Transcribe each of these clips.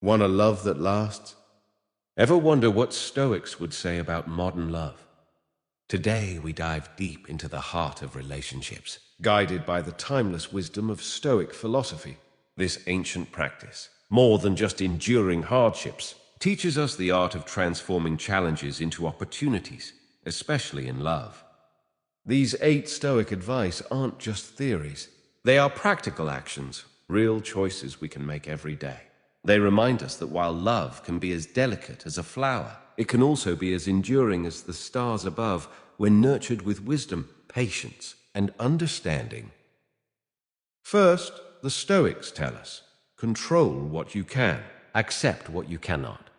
Want a love that lasts? Ever wonder what Stoics would say about modern love? Today we dive deep into the heart of relationships, guided by the timeless wisdom of Stoic philosophy. This ancient practice, more than just enduring hardships, teaches us the art of transforming challenges into opportunities, especially in love. These 8 Stoic advice aren't just theories. They are practical actions, real choices we can make every day. They remind us that while love can be as delicate as a flower, it can also be as enduring as the stars above when nurtured with wisdom, patience, and understanding. First, the Stoics tell us, control what you can, accept what you cannot.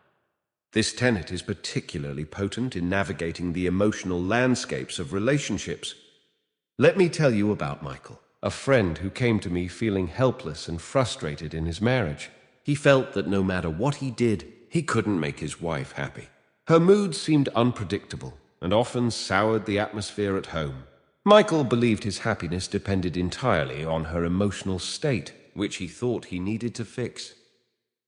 This tenet is particularly potent in navigating the emotional landscapes of relationships. Let me tell you about Michael, a friend who came to me feeling helpless and frustrated in his marriage. He felt that no matter what he did, he couldn't make his wife happy. Her mood seemed unpredictable and often soured the atmosphere at home. Michael believed his happiness depended entirely on her emotional state, which he thought he needed to fix.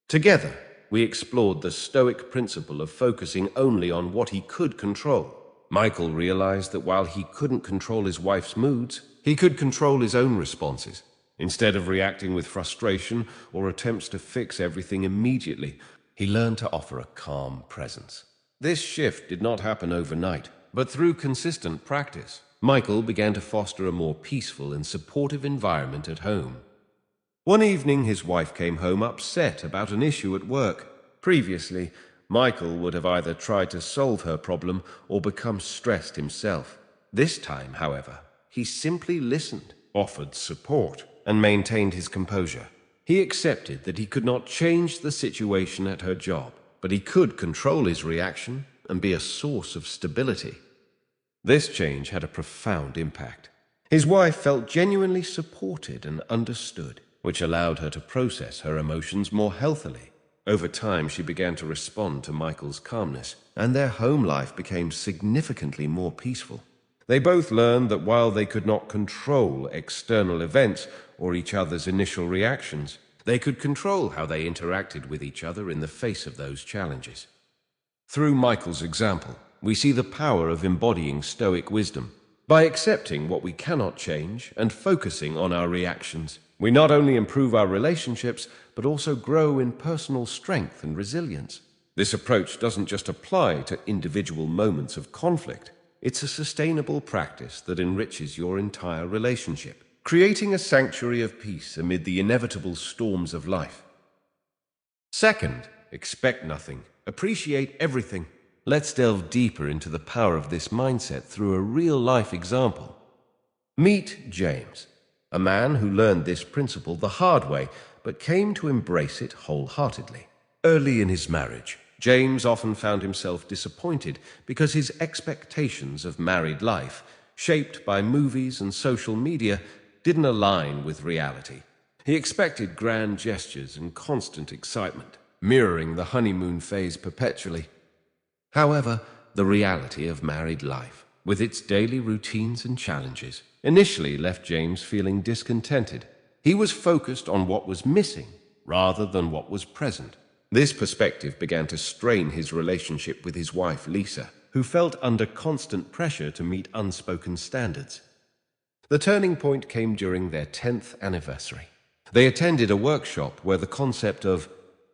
Together, we explored the Stoic principle of focusing only on what he could control. Michael realized that while he couldn't control his wife's moods, he could control his own responses. Instead of reacting with frustration or attempts to fix everything immediately, he learned to offer a calm presence. This shift did not happen overnight, but through consistent practice, Michael began to foster a more peaceful and supportive environment at home. One evening, his wife came home upset about an issue at work. Previously, Michael would have either tried to solve her problem or become stressed himself. This time, however, he simply listened, offered support, and maintained his composure. He accepted that he could not change the situation at her job, but he could control his reaction and be a source of stability. This change had a profound impact. His wife felt genuinely supported and understood, which allowed her to process her emotions more healthily. Over time, she began to respond to Michael's calmness, and their home life became significantly more peaceful. They both learned that while they could not control external events or each other's initial reactions, they could control how they interacted with each other in the face of those challenges. Through Michael's example, we see the power of embodying Stoic wisdom. By accepting what we cannot change and focusing on our reactions, we not only improve our relationships, but also grow in personal strength and resilience. This approach doesn't just apply to individual moments of conflict. It's a sustainable practice that enriches your entire relationship, creating a sanctuary of peace amid the inevitable storms of life. Second, expect nothing. Appreciate everything. Let's delve deeper into the power of this mindset through a real-life example. Meet James, a man who learned this principle the hard way, but came to embrace it wholeheartedly. Early in his marriage, James often found himself disappointed because his expectations of married life, shaped by movies and social media, didn't align with reality. He expected grand gestures and constant excitement, mirroring the honeymoon phase perpetually. However, the reality of married life, with its daily routines and challenges, initially left James feeling discontented. He was focused on what was missing rather than what was present. This perspective began to strain his relationship with his wife, Lisa, who felt under constant pressure to meet unspoken standards. The turning point came during their 10th anniversary. They attended a workshop where the concept of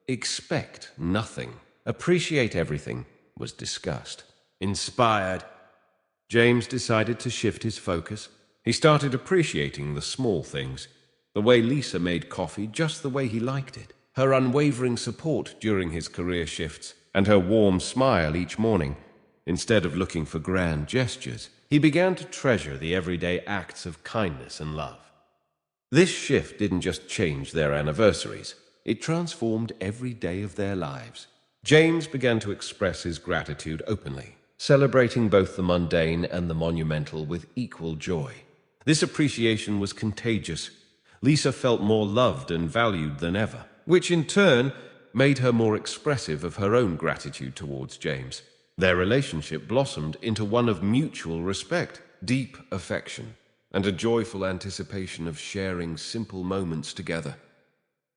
expect nothing, appreciate everything was discussed. Inspired, James decided to shift his focus. He started appreciating the small things, the way Lisa made coffee just the way he liked it, her unwavering support during his career shifts, and her warm smile each morning. Instead of looking for grand gestures, he began to treasure the everyday acts of kindness and love. This shift didn't just change their anniversaries, it transformed every day of their lives. James began to express his gratitude openly, celebrating both the mundane and the monumental with equal joy. This appreciation was contagious. Lisa felt more loved and valued than ever, which in turn made her more expressive of her own gratitude towards James. Their relationship blossomed into one of mutual respect, deep affection, and a joyful anticipation of sharing simple moments together.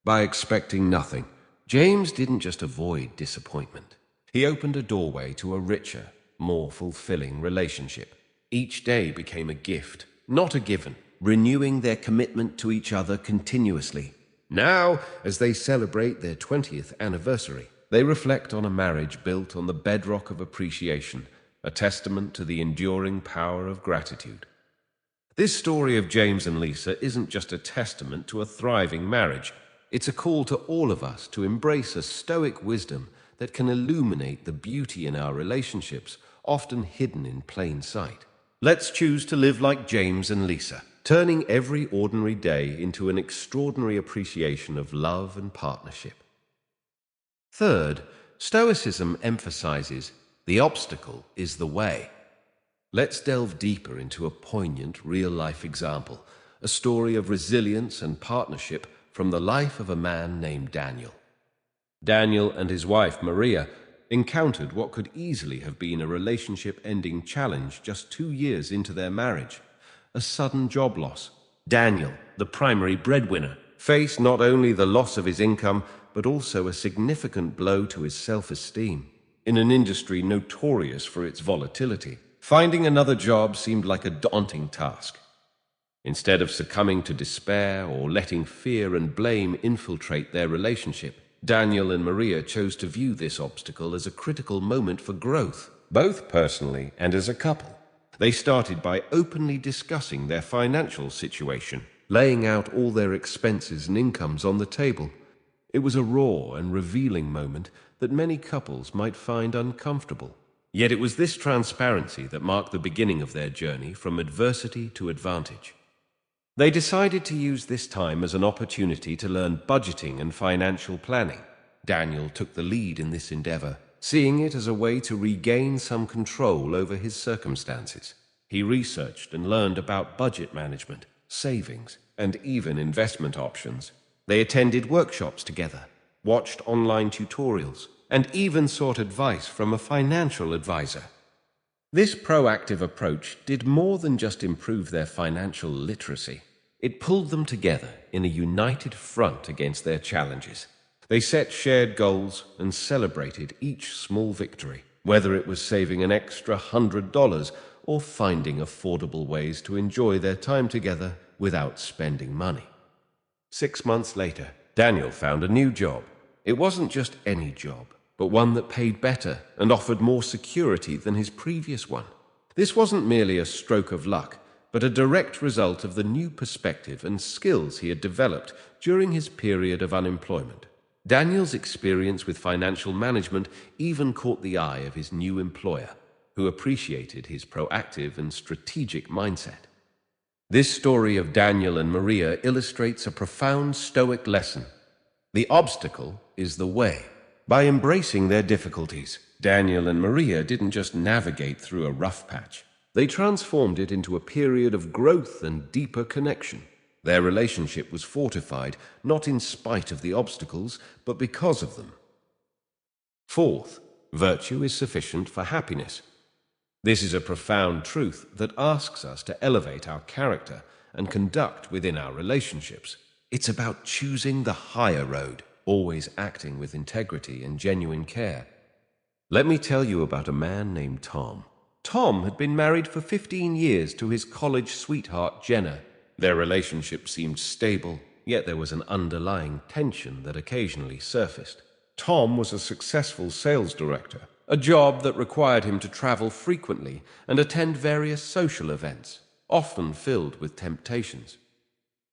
By expecting nothing, James didn't just avoid disappointment. He opened a doorway to a richer, more fulfilling relationship. Each day became a gift, not a given, renewing their commitment to each other continuously. Now, as they celebrate their 20th anniversary, they reflect on a marriage built on the bedrock of appreciation, a testament to the enduring power of gratitude. This story of James and Lisa isn't just a testament to a thriving marriage. It's a call to all of us to embrace a Stoic wisdom that can illuminate the beauty in our relationships, often hidden in plain sight. Let's choose to live like James and Lisa, turning every ordinary day into an extraordinary appreciation of love and partnership. Third, Stoicism emphasizes the obstacle is the way. Let's delve deeper into a poignant real-life example, a story of resilience and partnership from the life of a man named Daniel. Daniel and his wife, Maria, encountered what could easily have been a relationship-ending challenge just 2 years into their marriage: a sudden job loss. Daniel, the primary breadwinner, faced not only the loss of his income, but also a significant blow to his self-esteem. In an industry notorious for its volatility, finding another job seemed like a daunting task. Instead of succumbing to despair or letting fear and blame infiltrate their relationship, Daniel and Maria chose to view this obstacle as a critical moment for growth, both personally and as a couple. They started by openly discussing their financial situation, laying out all their expenses and incomes on the table. It was a raw and revealing moment that many couples might find uncomfortable. Yet it was this transparency that marked the beginning of their journey from adversity to advantage. They decided to use this time as an opportunity to learn budgeting and financial planning. Daniel took the lead in this endeavor, seeing it as a way to regain some control over his circumstances. He researched and learned about budget management, savings, and even investment options. They attended workshops together, watched online tutorials, and even sought advice from a financial advisor. This proactive approach did more than just improve their financial literacy. It pulled them together in a united front against their challenges. They set shared goals and celebrated each small victory, whether it was saving an extra $100 or finding affordable ways to enjoy their time together without spending money. 6 months later, Daniel found a new job. It wasn't just any job, but one that paid better and offered more security than his previous one. This wasn't merely a stroke of luck, but a direct result of the new perspective and skills he had developed during his period of unemployment. Daniel's experience with financial management even caught the eye of his new employer, who appreciated his proactive and strategic mindset. This story of Daniel and Maria illustrates a profound Stoic lesson. The obstacle is the way. By embracing their difficulties, Daniel and Maria didn't just navigate through a rough patch. They transformed it into a period of growth and deeper connection. Their relationship was fortified, not in spite of the obstacles, but because of them. Fourth, virtue is sufficient for happiness. This is a profound truth that asks us to elevate our character and conduct within our relationships. It's about choosing the higher road, always acting with integrity and genuine care. Let me tell you about a man named Tom. Tom had been married for 15 years to his college sweetheart, Jenna. Their relationship seemed stable, yet there was an underlying tension that occasionally surfaced. Tom was a successful sales director, a job that required him to travel frequently and attend various social events, often filled with temptations.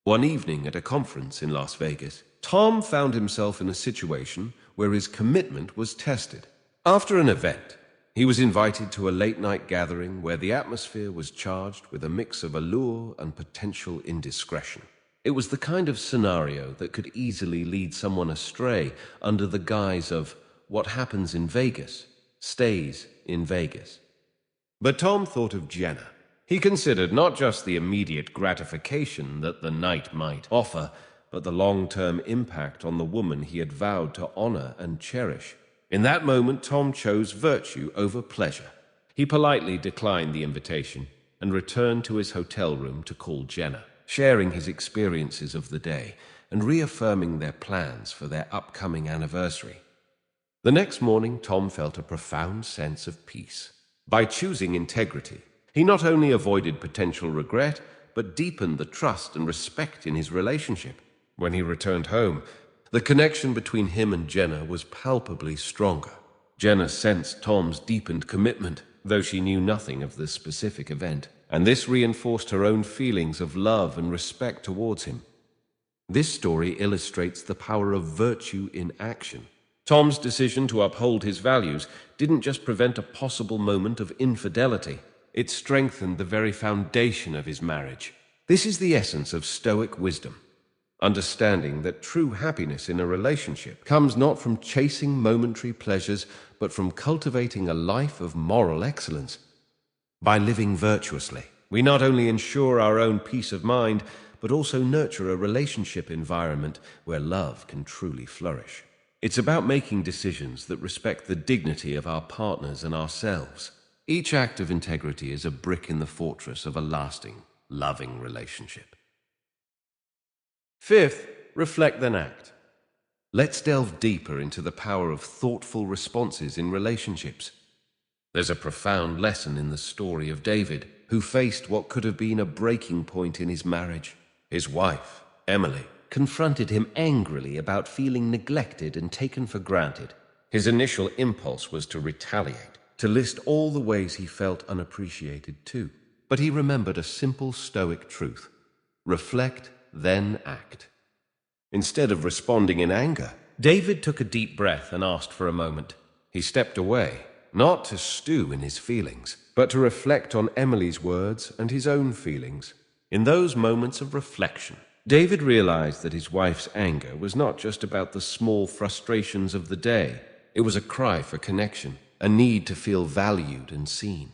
One evening at a conference in Las Vegas, Tom found himself in a situation where his commitment was tested. After an event, he was invited to a late-night gathering where the atmosphere was charged with a mix of allure and potential indiscretion. It was the kind of scenario that could easily lead someone astray under the guise of "what happens in Vegas stays in Vegas." But Tom thought of Jenna. He considered not just the immediate gratification that the night might offer, but the long-term impact on the woman he had vowed to honor and cherish. In that moment, Tom chose virtue over pleasure. He politely declined the invitation and returned to his hotel room to call Jenna, sharing his experiences of the day and reaffirming their plans for their upcoming anniversary. The next morning, Tom felt a profound sense of peace. By choosing integrity, he not only avoided potential regret, but deepened the trust and respect in his relationship. When he returned home, the connection between him and Jenna was palpably stronger. Jenna sensed Tom's deepened commitment, though she knew nothing of the specific event, and this reinforced her own feelings of love and respect towards him. This story illustrates the power of virtue in action. Tom's decision to uphold his values didn't just prevent a possible moment of infidelity, it strengthened the very foundation of his marriage. This is the essence of Stoic wisdom. Understanding that true happiness in a relationship comes not from chasing momentary pleasures, but from cultivating a life of moral excellence. By living virtuously, we not only ensure our own peace of mind, but also nurture a relationship environment where love can truly flourish. It's about making decisions that respect the dignity of our partners and ourselves. Each act of integrity is a brick in the fortress of a lasting, loving relationship. Fifth, reflect then act. Let's delve deeper into the power of thoughtful responses in relationships. There's a profound lesson in the story of David, who faced what could have been a breaking point in his marriage. His wife, Emily, confronted him angrily about feeling neglected and taken for granted. His initial impulse was to retaliate, to list all the ways he felt unappreciated too. But he remembered a simple Stoic truth: reflect, then act. Instead of responding in anger, David took a deep breath and asked for a moment. He stepped away, not to stew in his feelings, but to reflect on Emily's words and his own feelings. In those moments of reflection, David realized that his wife's anger was not just about the small frustrations of the day. It was a cry for connection, a need to feel valued and seen.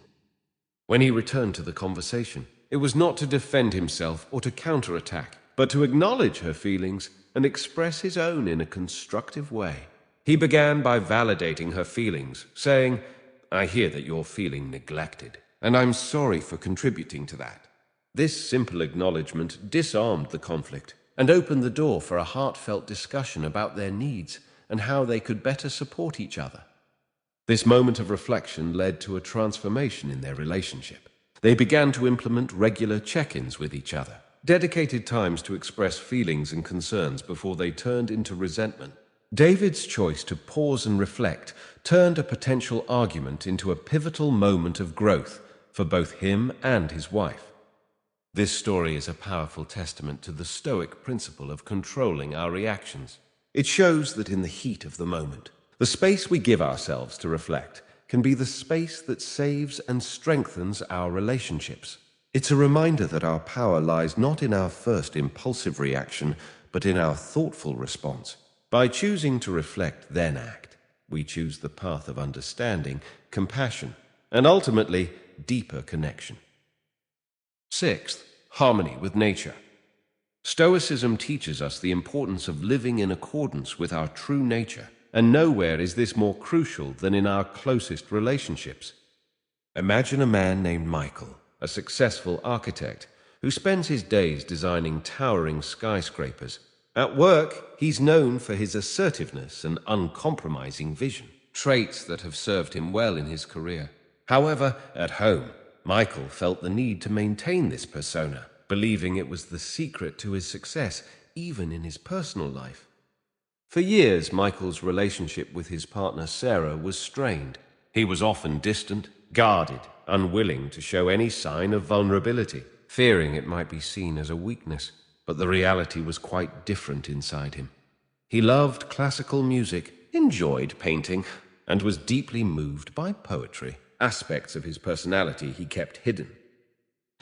When he returned to the conversation, it was not to defend himself or to counterattack, but to acknowledge her feelings and express his own in a constructive way. He began by validating her feelings, saying, "I hear that you're feeling neglected, and I'm sorry for contributing to that." This simple acknowledgement disarmed the conflict and opened the door for a heartfelt discussion about their needs and how they could better support each other. This moment of reflection led to a transformation in their relationship. They began to implement regular check-ins with each other, dedicated times to express feelings and concerns before they turned into resentment. David's choice to pause and reflect turned a potential argument into a pivotal moment of growth for both him and his wife. This story is a powerful testament to the Stoic principle of controlling our reactions. It shows that in the heat of the moment, the space we give ourselves to reflect can be the space that saves and strengthens our relationships. It's a reminder that our power lies not in our first impulsive reaction, but in our thoughtful response. By choosing to reflect, then act, we choose the path of understanding, compassion, and ultimately, deeper connection. Sixth, harmony with nature. Stoicism teaches us the importance of living in accordance with our true nature, and nowhere is this more crucial than in our closest relationships. Imagine a man named Michael, a successful architect, who spends his days designing towering skyscrapers. At work, he's known for his assertiveness and uncompromising vision, traits that have served him well in his career. However, at home, Michael felt the need to maintain this persona, believing it was the secret to his success, even in his personal life. For years, Michael's relationship with his partner Sarah was strained. He was often distant, guarded, unwilling to show any sign of vulnerability, fearing it might be seen as a weakness. But the reality was quite different inside him. He loved classical music, enjoyed painting, and was deeply moved by poetry. Aspects of his personality he kept hidden.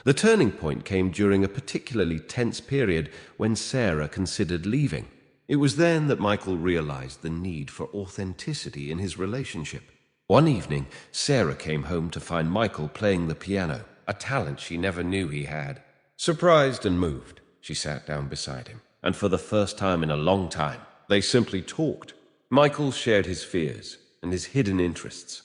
The turning point came during a particularly tense period when Sarah considered leaving. It was then that Michael realized the need for authenticity in his relationship. One evening, Sarah came home to find Michael playing the piano, a talent she never knew he had. Surprised and moved, she sat down beside him, and for the first time in a long time, they simply talked. Michael shared his fears and his hidden interests.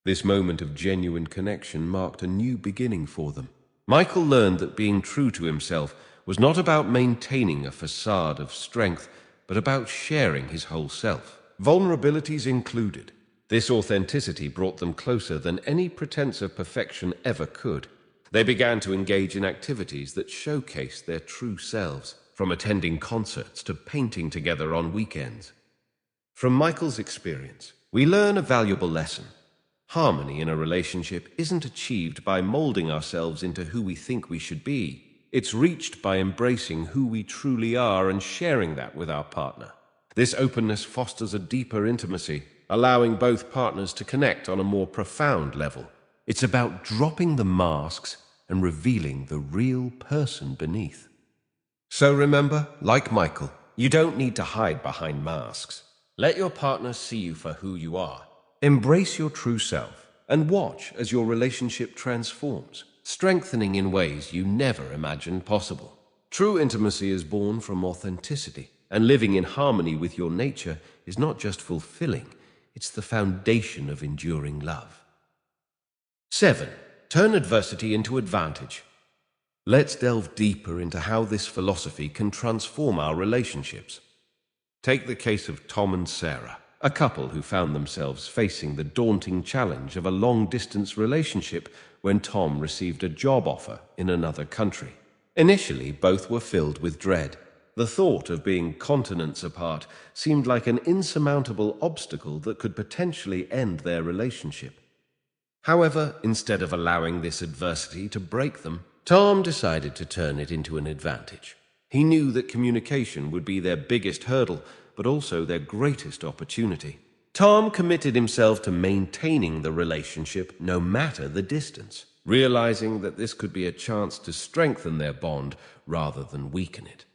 This moment of genuine connection marked a new beginning for them. Michael learned that being true to himself was not about maintaining a facade of strength, but about sharing his whole self, vulnerabilities included. This authenticity brought them closer than any pretense of perfection ever could. They began to engage in activities that showcased their true selves, from attending concerts to painting together on weekends. From Michael's experience, we learn a valuable lesson. Harmony in a relationship isn't achieved by molding ourselves into who we think we should be. It's reached by embracing who we truly are and sharing that with our partner. This openness fosters a deeper intimacy, allowing both partners to connect on a more profound level. It's about dropping the masks and revealing the real person beneath. So remember, like Michael, you don't need to hide behind masks. Let your partner see you for who you are. Embrace your true self and watch as your relationship transforms, strengthening in ways you never imagined possible. True intimacy is born from authenticity, and living in harmony with your nature is not just fulfilling, it's the foundation of enduring love. 7. Turn adversity into advantage. Let's delve deeper into how this philosophy can transform our relationships. Take the case of Tom and Sarah, a couple who found themselves facing the daunting challenge of a long-distance relationship when Tom received a job offer in another country. Initially, both were filled with dread. The thought of being continents apart seemed like an insurmountable obstacle that could potentially end their relationship. However, instead of allowing this adversity to break them, Tom decided to turn it into an advantage. He knew that communication would be their biggest hurdle, but also their greatest opportunity. Tom committed himself to maintaining the relationship no matter the distance, realizing that this could be a chance to strengthen their bond rather than weaken it.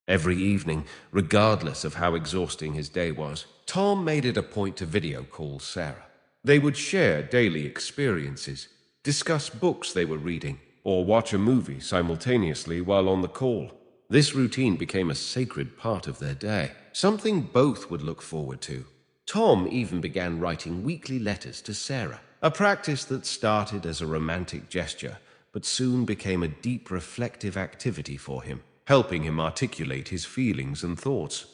Every evening, regardless of how exhausting his day was, Tom made it a point to video call Sarah. They would share daily experiences, discuss books they were reading, or watch a movie simultaneously while on the call. This routine became a sacred part of their day, something both would look forward to. Tom even began writing weekly letters to Sarah, a practice that started as a romantic gesture, but soon became a deep reflective activity for him, helping him articulate his feelings and thoughts.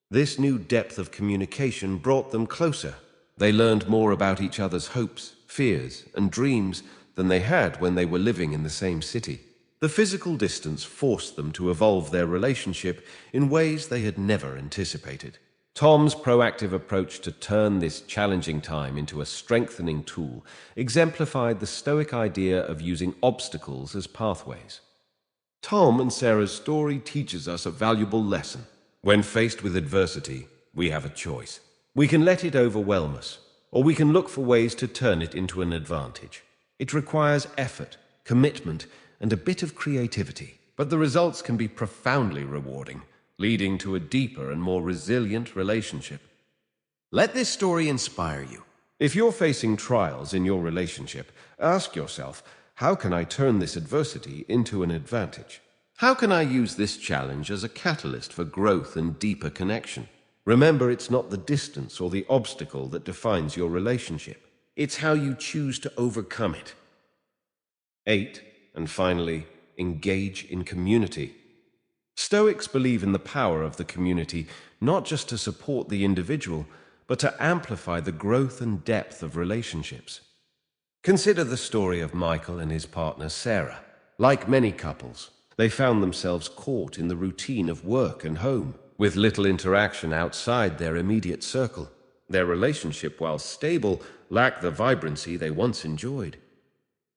This new depth of communication brought them closer. They learned more about each other's hopes, fears, and dreams than they had when they were living in the same city. The physical distance forced them to evolve their relationship in ways they had never anticipated. Tom's proactive approach to turn this challenging time into a strengthening tool exemplified the Stoic idea of using obstacles as pathways. Tom and Sarah's story teaches us a valuable lesson. When faced with adversity, we have a choice. We can let it overwhelm us, or we can look for ways to turn it into an advantage. It requires effort, commitment, and a bit of creativity, but the results can be profoundly rewarding, leading to a deeper and more resilient relationship. Let this story inspire you. If you're facing trials in your relationship, ask yourself, how can I turn this adversity into an advantage? How can I use this challenge as a catalyst for growth and deeper connection? Remember, it's not the distance or the obstacle that defines your relationship. It's how you choose to overcome it. 8. And finally, engage in community. Stoics believe in the power of the community, not just to support the individual, but to amplify the growth and depth of relationships. Consider the story of Michael and his partner Sarah. Like many couples, they found themselves caught in the routine of work and home, with little interaction outside their immediate circle. Their relationship, while stable, lacked the vibrancy they once enjoyed.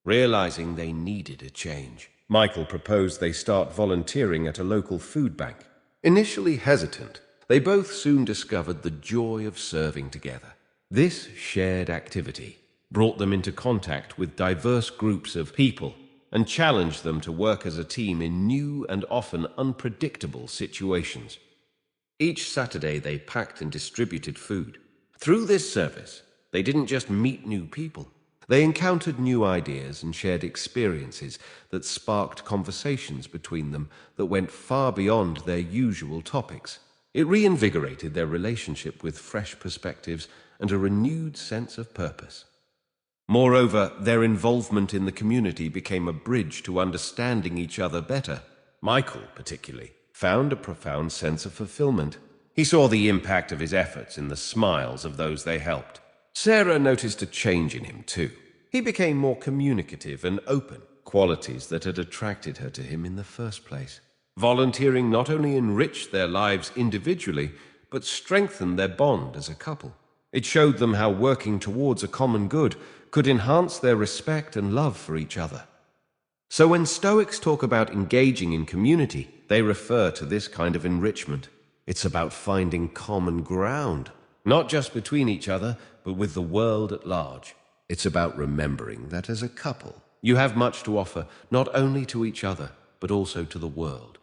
Realizing they needed a change, Michael proposed they start volunteering at a local food bank. Initially hesitant, they both soon discovered the joy of serving together. This shared activity brought them into contact with diverse groups of people and challenged them to work as a team in new and often unpredictable situations. Each Saturday they packed and distributed food. Through this service, they didn't just meet new people. They encountered new ideas and shared experiences that sparked conversations between them that went far beyond their usual topics. It reinvigorated their relationship with fresh perspectives and a renewed sense of purpose. Moreover, their involvement in the community became a bridge to understanding each other better. Michael, particularly, found a profound sense of fulfillment. He saw the impact of his efforts in the smiles of those they helped. Sarah noticed a change in him, too. He became more communicative and open, qualities that had attracted her to him in the first place. Volunteering not only enriched their lives individually, but strengthened their bond as a couple. It showed them how working towards a common good could enhance their respect and love for each other. So when Stoics talk about engaging in community, they refer to this kind of enrichment. It's about finding common ground, not just between each other, but with the world at large. It's about remembering that as a couple, you have much to offer, not only to each other, but also to the world.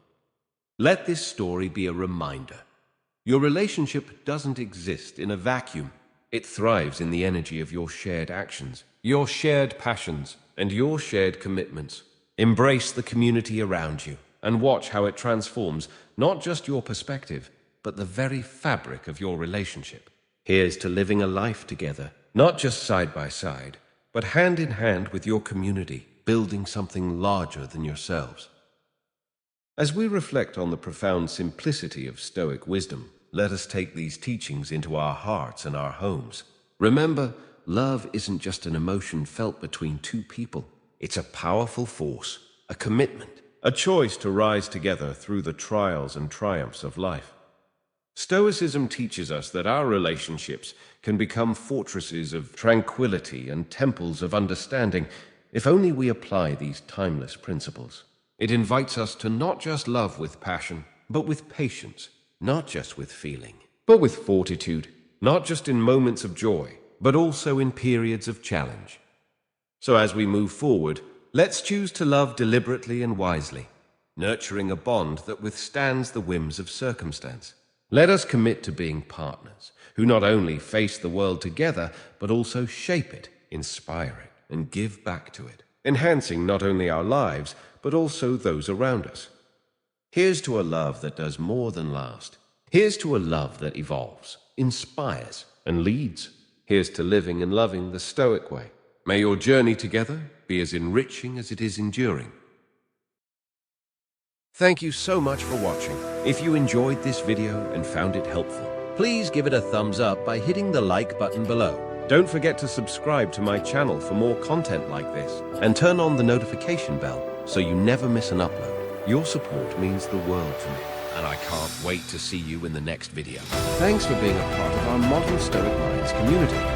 Let this story be a reminder. Your relationship doesn't exist in a vacuum. It thrives in the energy of your shared actions, your shared passions, and your shared commitments. Embrace the community around you and watch how it transforms not just your perspective, but the very fabric of your relationship. Here's to living a life together, not just side by side, but hand in hand with your community, building something larger than yourselves. As we reflect on the profound simplicity of Stoic wisdom, let us take these teachings into our hearts and our homes. Remember, love isn't just an emotion felt between two people. It's a powerful force, a commitment, a choice to rise together through the trials and triumphs of life. Stoicism teaches us that our relationships can become fortresses of tranquility and temples of understanding if only we apply these timeless principles. It invites us to not just love with passion, but with patience, not just with feeling, but with fortitude, not just in moments of joy, but also in periods of challenge. So as we move forward, let's choose to love deliberately and wisely, nurturing a bond that withstands the whims of circumstance. Let us commit to being partners who not only face the world together, but also shape it, inspire it, and give back to it, enhancing not only our lives, but also those around us. Here's to a love that does more than last. Here's to a love that evolves, inspires, and leads. Here's to living and loving the Stoic way. May your journey together be as enriching as it is enduring. Thank you so much for watching. If you enjoyed this video and found it helpful, please give it a thumbs up by hitting the like button below. Don't forget to subscribe to my channel for more content like this, and turn on the notification bell so you never miss an upload. Your support means the world to me, and I can't wait to see you in the next video. Thanks for being a part of our Modern Stoic Minds community.